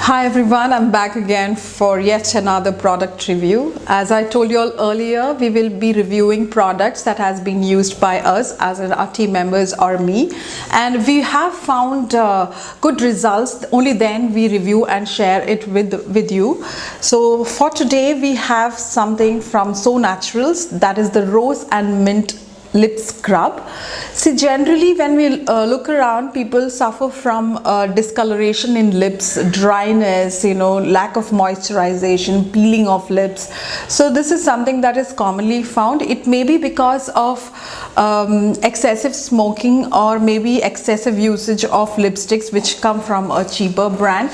Hi everyone, I'm back again for yet another product review. As I told you all earlier, we will be reviewing products that has been used by us as in our team members or me, and we have found good results. Only then we review and share it with you. So for today we have something from So Naturals, that is the rose and mint lip scrub. See, generally when we look around, people suffer from discoloration in lips, dryness, lack of moisturization, peeling of lips. So this is something that is commonly found. It may be because of excessive smoking or maybe excessive usage of lipsticks which come from a cheaper brand.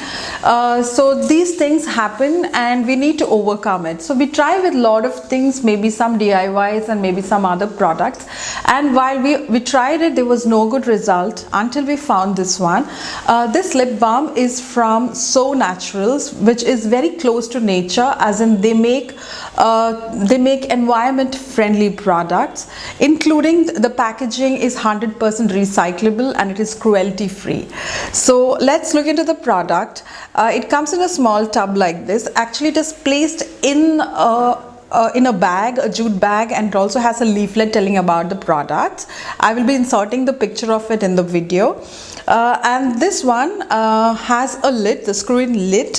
So these things happen and we need to overcome it. So we try with a lot of things, maybe some DIYs and maybe some other products. And while we tried it, there was no good result until we found this one. This lip balm is from So Naturals, which is very close to nature, as in they make environment friendly products, including the packaging is 100% recyclable and it is cruelty free. So let's look into the product. It comes in a small tub like this. Actually, it is placed in a bag, a jute bag, and it also has a leaflet telling about the products. I will be inserting the picture of it in the video. And this one has a lid, the screw-in lid.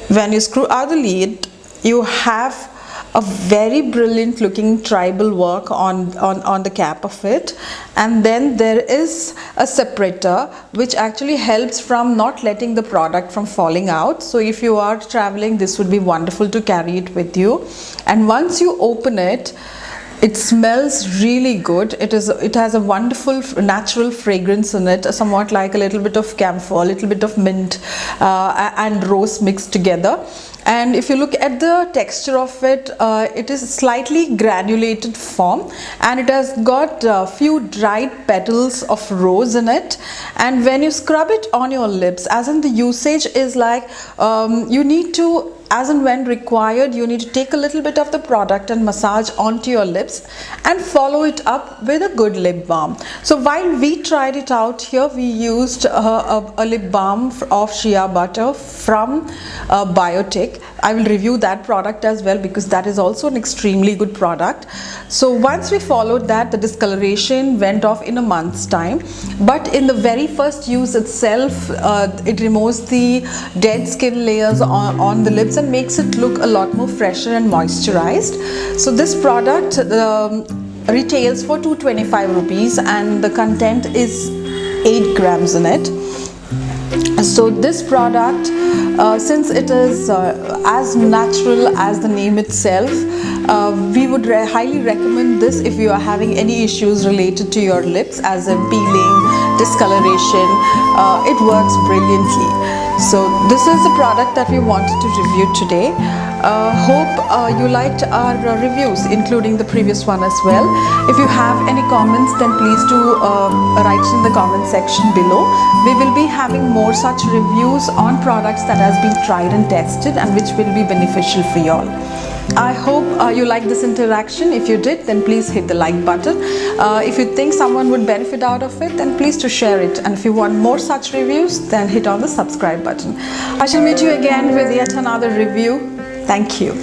When you screw out the lid, you have a very brilliant looking tribal work on the cap of it, and then there is a separator which actually helps from not letting the product from falling out. So if you are traveling, this would be wonderful to carry it with you. And once you open it, it smells really good. It has a wonderful natural fragrance in it, somewhat like a little bit of camphor, a little bit of mint and rose mixed together. And if you look at the texture of it, it is slightly granulated form, and it has got a few dried petals of rose in it. And when you scrub it on your lips, as in the usage is like you need to, as and when required, you need to take a little bit of the product and massage onto your lips and follow it up with a good lip balm. So while we tried it out here, we used a lip balm of shea butter from Biotech. I will review that product as well because that is also an extremely good product. So once we followed that, the discoloration went off in a month's time. But in the very first use itself, it removes the dead skin layers on the lips and makes it look a lot more fresher and moisturized. So this product retails for 225 rupees and the content is 8 grams in it. So this product, since it is as natural as the name itself, we would highly recommend this if you are having any issues related to your lips, as in peeling, discoloration. It works brilliantly. So this is the product that we wanted to review today. Hope you liked our reviews, including the previous one as well. If you have any comments, then please do write in the comment section below. We will be having more such reviews on products that has been tried and tested and which will be beneficial for you all. I hope you like this interaction. If you did, then please hit the like button. If you think someone would benefit out of it, then please to share it. And if you want more such reviews, then hit on the subscribe button. I shall meet you again with yet another review. Thank you.